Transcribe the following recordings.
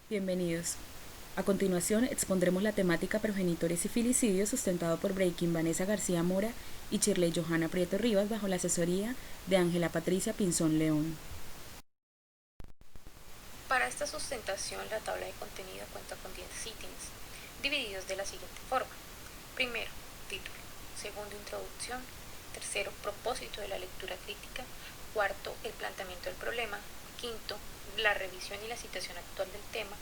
Bienvenidos. A continuación expondremos la temática progenitores y filicidios sustentado por Breaking Vanessa García Mora y Shirley Johanna Prieto Rivas bajo la asesoría de Ángela Patricia Pinzón León. Para esta sustentación, la tabla de contenido cuenta con 10 ítems, divididos de la siguiente forma. Primero, título. Segundo, introducción. Tercero, propósito de la lectura crítica. Cuarto, el planteamiento del problema. Quinto, la revisión y la citación actual del tema.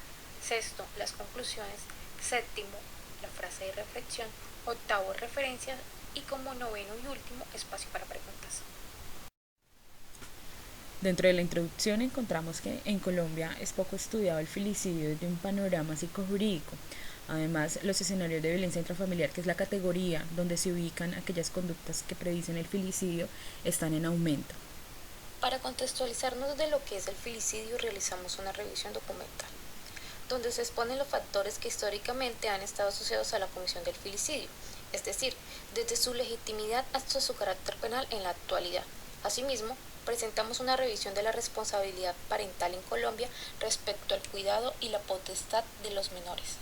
Sexto, las conclusiones. Séptimo, la frase de reflexión. Octavo, referencias. Y como noveno y último, espacio para preguntas. Dentro de la introducción encontramos que en Colombia es poco estudiado el filicidio desde un panorama psicojurídico. Además, los escenarios de violencia intrafamiliar, que es la categoría donde se ubican aquellas conductas que predicen el filicidio, están en aumento. Para contextualizarnos de lo que es el filicidio, realizamos una revisión documental, donde se exponen los factores que históricamente han estado asociados a la comisión del filicidio, es decir, desde su legitimidad hasta su carácter penal en la actualidad. Asimismo, presentamos una revisión de la responsabilidad parental en Colombia respecto al cuidado y la potestad de los menores.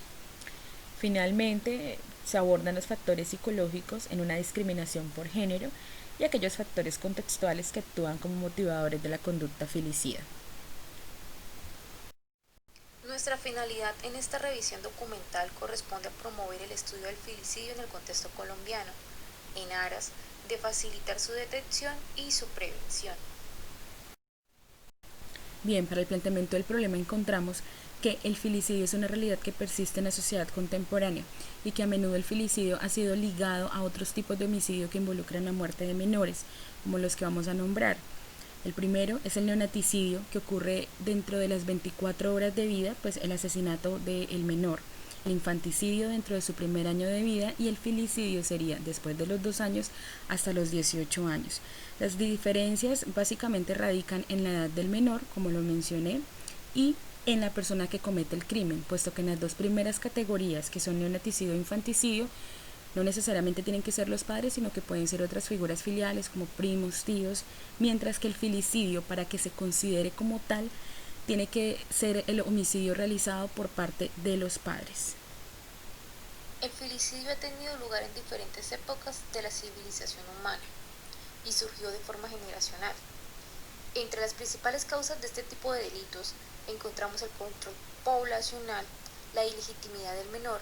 Finalmente, se abordan los factores psicológicos en una discriminación por género y aquellos factores contextuales que actúan como motivadores de la conducta filicida. Nuestra finalidad en esta revisión documental corresponde a promover el estudio del filicidio en el contexto colombiano, en aras de facilitar su detección y su prevención. Bien, para el planteamiento del problema encontramos que el filicidio es una realidad que persiste en la sociedad contemporánea y que a menudo el filicidio ha sido ligado a otros tipos de homicidio que involucran la muerte de menores, como los que vamos a nombrar. El primero es el neonaticidio, que ocurre dentro de las 24 horas de vida, pues el asesinato del menor. El infanticidio dentro de su primer año de vida y el filicidio sería después de los 2 años hasta los 18 años. Las diferencias básicamente radican en la edad del menor, como lo mencioné, y en la persona que comete el crimen, puesto que en las dos primeras categorías, que son neonaticidio e infanticidio, no necesariamente tienen que ser los padres, sino que pueden ser otras figuras filiales como primos, tíos, mientras que el filicidio, para que se considere como tal, tiene que ser el homicidio realizado por parte de los padres. El filicidio ha tenido lugar en diferentes épocas de la civilización humana y surgió de forma generacional. Entre las principales causas de este tipo de delitos encontramos el control poblacional, la ilegitimidad del menor,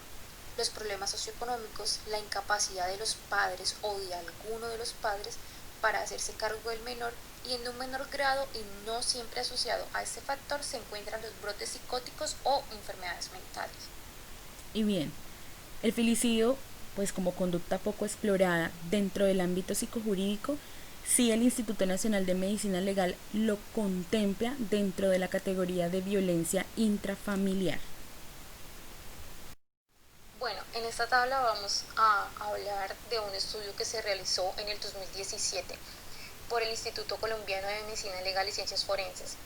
los problemas socioeconómicos, la incapacidad de los padres o de alguno de los padres para hacerse cargo del menor y en un menor grado y no siempre asociado a este factor se encuentran los brotes psicóticos o enfermedades mentales. Y bien, el filicidio, pues como conducta poco explorada dentro del ámbito psicojurídico, sí el Instituto Nacional de Medicina Legal lo contempla dentro de la categoría de violencia intrafamiliar. Bueno, en esta tabla vamos a hablar de un estudio que se realizó en el 2017 por el Instituto Colombiano de Medicina Legal y Ciencias Forenses.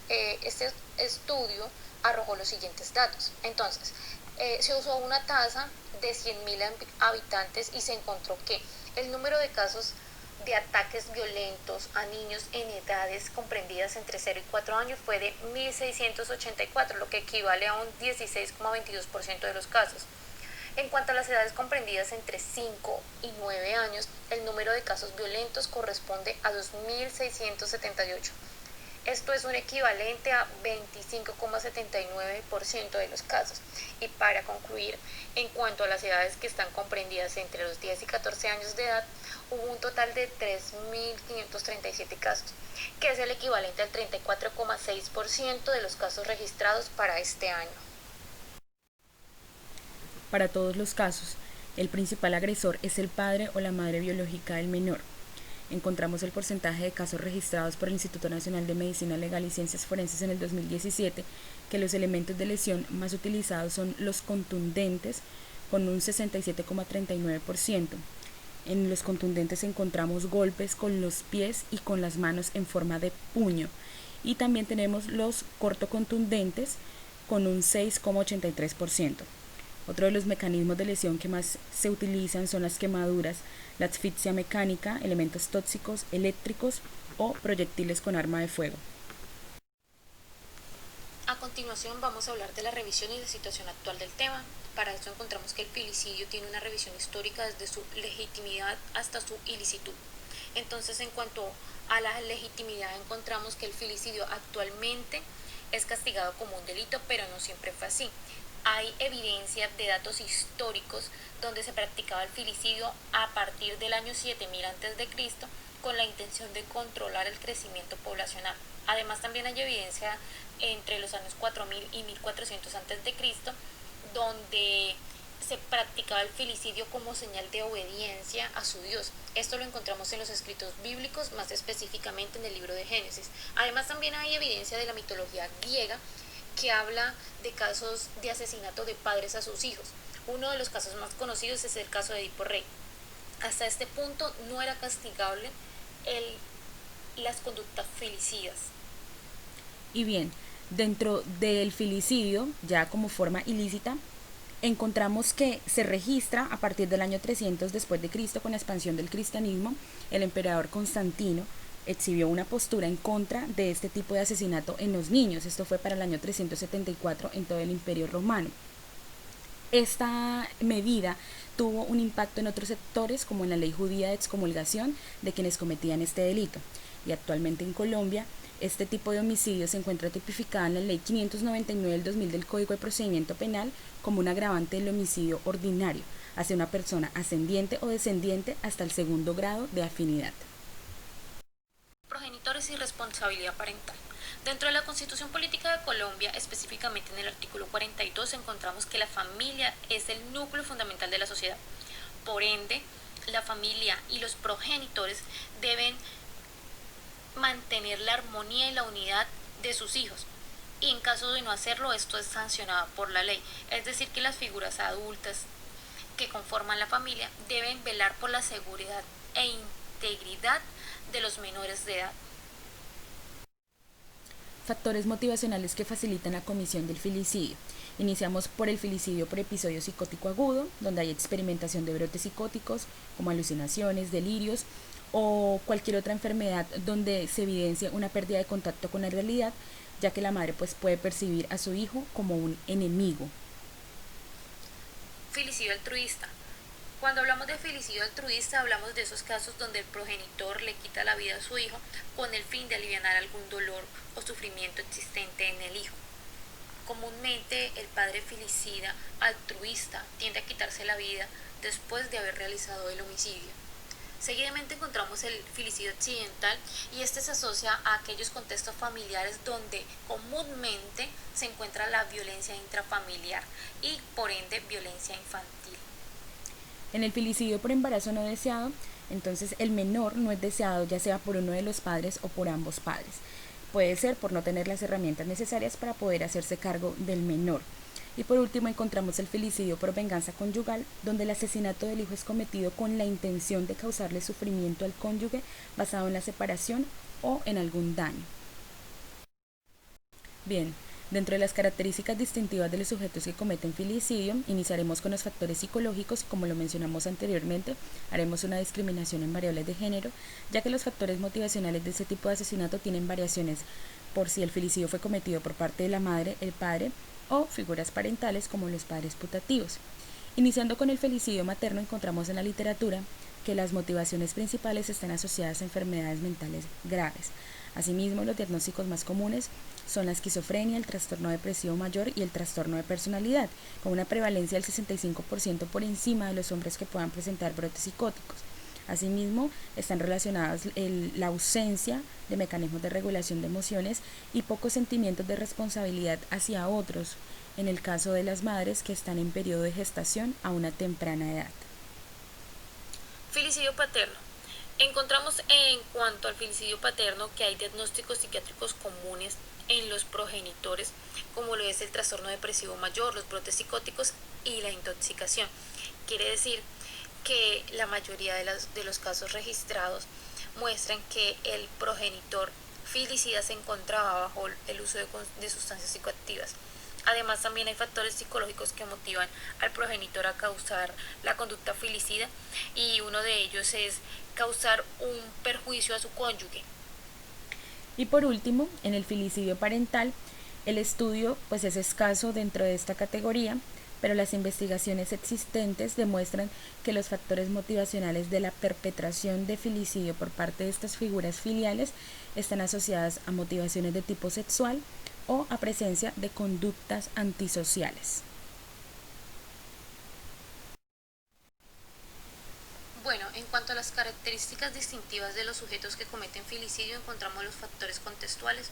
Este estudio arrojó los siguientes datos. Entonces, se usó una tasa de 100.000 habitantes y se encontró que el número de casos de ataques violentos a niños en edades comprendidas entre 0 y 4 años fue de 1.684, lo que equivale a un 16,22% de los casos. En cuanto a las edades comprendidas entre 5 y 9 años, el número de casos violentos corresponde a 2.678. Esto es un equivalente a 25,79% de los casos. Y para concluir, en cuanto a las edades que están comprendidas entre los 10 y 14 años de edad, hubo un total de 3.537 casos, que es el equivalente al 34,6% de los casos registrados para este año. Para todos los casos, el principal agresor es el padre o la madre biológica del menor. Encontramos el porcentaje de casos registrados por el Instituto Nacional de Medicina Legal y Ciencias Forenses en el 2017, que los elementos de lesión más utilizados son los contundentes, con un 67,39%. En los contundentes encontramos golpes con los pies y con las manos en forma de puño. Y también tenemos los cortocontundentes con un 6,83%. Otro de los mecanismos de lesión que más se utilizan son las quemaduras, la asfixia mecánica, elementos tóxicos, eléctricos o proyectiles con arma de fuego. A continuación vamos a hablar de la revisión y la situación actual del tema. Para esto encontramos que el filicidio tiene una revisión histórica desde su legitimidad hasta su ilicitud. Entonces, en cuanto a la legitimidad, encontramos que el filicidio actualmente es castigado como un delito, pero no siempre fue así. Hay evidencia de datos históricos donde se practicaba el filicidio a partir del año 7000 a.C. con la intención de controlar el crecimiento poblacional. Además, también hay evidencia entre los años 4000 y 1400 a.C. donde se practicaba el filicidio como señal de obediencia a su Dios. Esto lo encontramos en los escritos bíblicos, más específicamente en el libro de Génesis. Además, también hay evidencia de la mitología griega que habla de casos de asesinato de padres a sus hijos. Uno de los casos más conocidos es el caso de Edipo Rey. Hasta este punto no era castigable las conductas filicidas. Y bien, dentro del filicidio, ya como forma ilícita, encontramos que se registra a partir del año 300 después de Cristo, con la expansión del cristianismo. El emperador Constantino exhibió una postura en contra de este tipo de asesinato en los niños. Esto fue para el año 374 en todo el Imperio Romano. Esta medida tuvo un impacto en otros sectores, como en la ley judía de excomulgación de quienes cometían este delito. Y actualmente en Colombia, este tipo de homicidio se encuentra tipificado en la ley 599 del 2000 del Código de Procedimiento Penal como un agravante del homicidio ordinario hacia una persona ascendiente o descendiente hasta el segundo grado de afinidad. Progenitores y responsabilidad parental. Dentro de la Constitución Política de Colombia, específicamente en el artículo 42, encontramos que la familia es el núcleo fundamental de la sociedad. Por ende, la familia y los progenitores deben mantener la armonía y la unidad de sus hijos. Y en caso de no hacerlo, esto es sancionado por la ley. Es decir, que las figuras adultas que conforman la familia deben velar por la seguridad e integridad de los menores de edad. Factores motivacionales que facilitan la comisión del filicidio. Iniciamos por el filicidio por episodio psicótico agudo, donde hay experimentación de brotes psicóticos como alucinaciones, delirios o cualquier otra enfermedad donde se evidencia una pérdida de contacto con la realidad, ya que la madre puede percibir a su hijo como un enemigo. Filicidio altruista. Cuando hablamos de filicidio altruista, hablamos de esos casos donde el progenitor le quita la vida a su hijo con el fin de aliviar algún dolor o sufrimiento existente en el hijo. Comúnmente, el padre filicida altruista tiende a quitarse la vida después de haber realizado el homicidio. Seguidamente encontramos el filicidio accidental, y este se asocia a aquellos contextos familiares donde comúnmente se encuentra la violencia intrafamiliar y por ende violencia infantil. En el filicidio por embarazo no deseado, entonces el menor no es deseado ya sea por uno de los padres o por ambos padres. Puede ser por no tener las herramientas necesarias para poder hacerse cargo del menor. Y por último encontramos el filicidio por venganza conyugal, donde el asesinato del hijo es cometido con la intención de causarle sufrimiento al cónyuge basado en la separación o en algún daño. Bien, dentro de las características distintivas de los sujetos que cometen filicidio, iniciaremos con los factores psicológicos. Como lo mencionamos anteriormente, haremos una discriminación en variables de género, ya que los factores motivacionales de este tipo de asesinato tienen variaciones por si el filicidio fue cometido por parte de la madre, el padre o figuras parentales como los padres putativos. Iniciando con el filicidio materno, encontramos en la literatura que las motivaciones principales están asociadas a enfermedades mentales graves. Asimismo, los diagnósticos más comunes son la esquizofrenia, el trastorno depresivo mayor y el trastorno de personalidad, con una prevalencia del 65% por encima de los hombres que puedan presentar brotes psicóticos. Asimismo, están relacionadas la ausencia de mecanismos de regulación de emociones y pocos sentimientos de responsabilidad hacia otros, en el caso de las madres que están en periodo de gestación a una temprana edad. Filicidio paterno. Encontramos en cuanto al filicidio paterno que hay diagnósticos psiquiátricos comunes en los progenitores, como lo es el trastorno depresivo mayor, los brotes psicóticos y la intoxicación. Quiere decir que la mayoría de los casos registrados muestran que el progenitor filicida se encontraba bajo el uso de sustancias psicoactivas. Además, también hay factores psicológicos que motivan al progenitor a causar la conducta filicida, y uno de ellos es causar un perjuicio a su cónyuge. Y por último, en el filicidio parental, El estudio pues es escaso dentro de esta categoría, pero las investigaciones existentes demuestran que los factores motivacionales de la perpetración de filicidio por parte de estas figuras filiales están asociadas a motivaciones de tipo sexual o a presencia de conductas antisociales. Bueno, en cuanto a las características distintivas de los sujetos que cometen filicidio, encontramos los factores contextuales.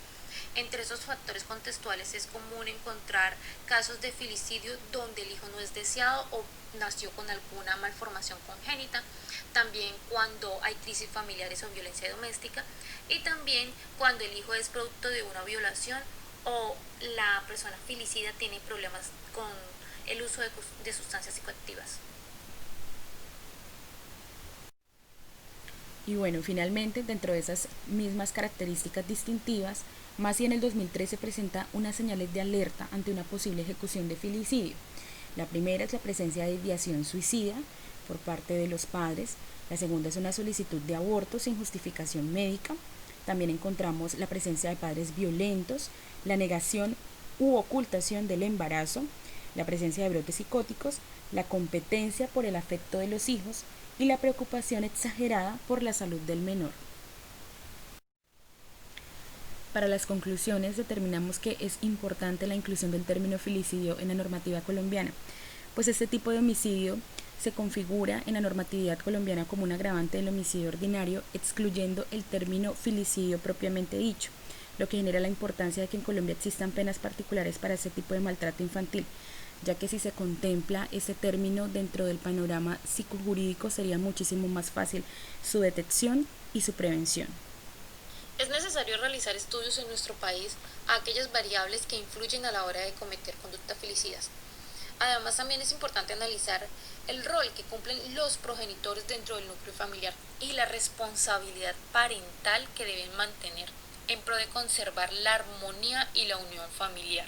Entre esos factores contextuales es común encontrar casos de filicidio donde el hijo no es deseado o nació con alguna malformación congénita, también cuando hay crisis familiares o violencia doméstica, y también cuando el hijo es producto de una violación o la persona filicida tiene problemas con el uso de sustancias psicoactivas. Y bueno, finalmente, dentro de esas mismas características distintivas, Massey en el 2013 presenta unas señales de alerta ante una posible ejecución de filicidio. La primera es la presencia de ideación suicida por parte de los padres. La segunda es una solicitud de aborto sin justificación médica. También encontramos la presencia de padres violentos, la negación u ocultación del embarazo, la presencia de brotes psicóticos, la competencia por el afecto de los hijos y la preocupación exagerada por la salud del menor. Para las conclusiones determinamos que es importante la inclusión del término filicidio en la normativa colombiana, pues este tipo de homicidio se configura en la normatividad colombiana como un agravante del homicidio ordinario, excluyendo el término filicidio propiamente dicho, lo que genera la importancia de que en Colombia existan penas particulares para este tipo de maltrato infantil, ya que si se contempla ese término dentro del panorama psicojurídico sería muchísimo más fácil su detección y su prevención. Es necesario realizar estudios en nuestro país a aquellas variables que influyen a la hora de cometer conductas filicidas. Además, también es importante analizar el rol que cumplen los progenitores dentro del núcleo familiar y la responsabilidad parental que deben mantener en pro de conservar la armonía y la unión familiar.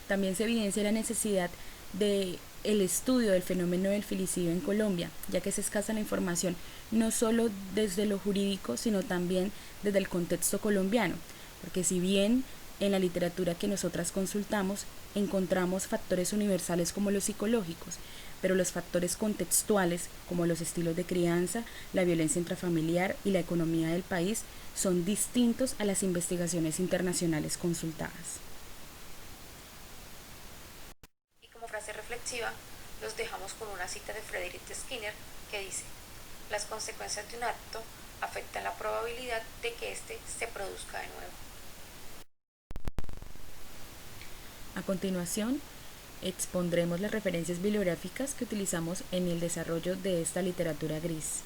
También se evidencia la necesidad de el estudio del fenómeno del filicidio en Colombia, ya que es escasa la información no solo desde lo jurídico, sino también desde el contexto colombiano, porque si bien en la literatura que nosotras consultamos encontramos factores universales como los psicológicos, pero los factores contextuales como los estilos de crianza, la violencia intrafamiliar y la economía del país son distintos a las investigaciones internacionales consultadas. Y como frase reflexiva, los dejamos con una cita de Frederick Skinner que dice: las consecuencias de un acto afectan la probabilidad de que éste se produzca de nuevo. A continuación, expondremos las referencias bibliográficas que utilizamos en el desarrollo de esta literatura gris.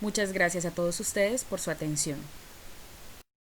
Muchas gracias a todos ustedes por su atención.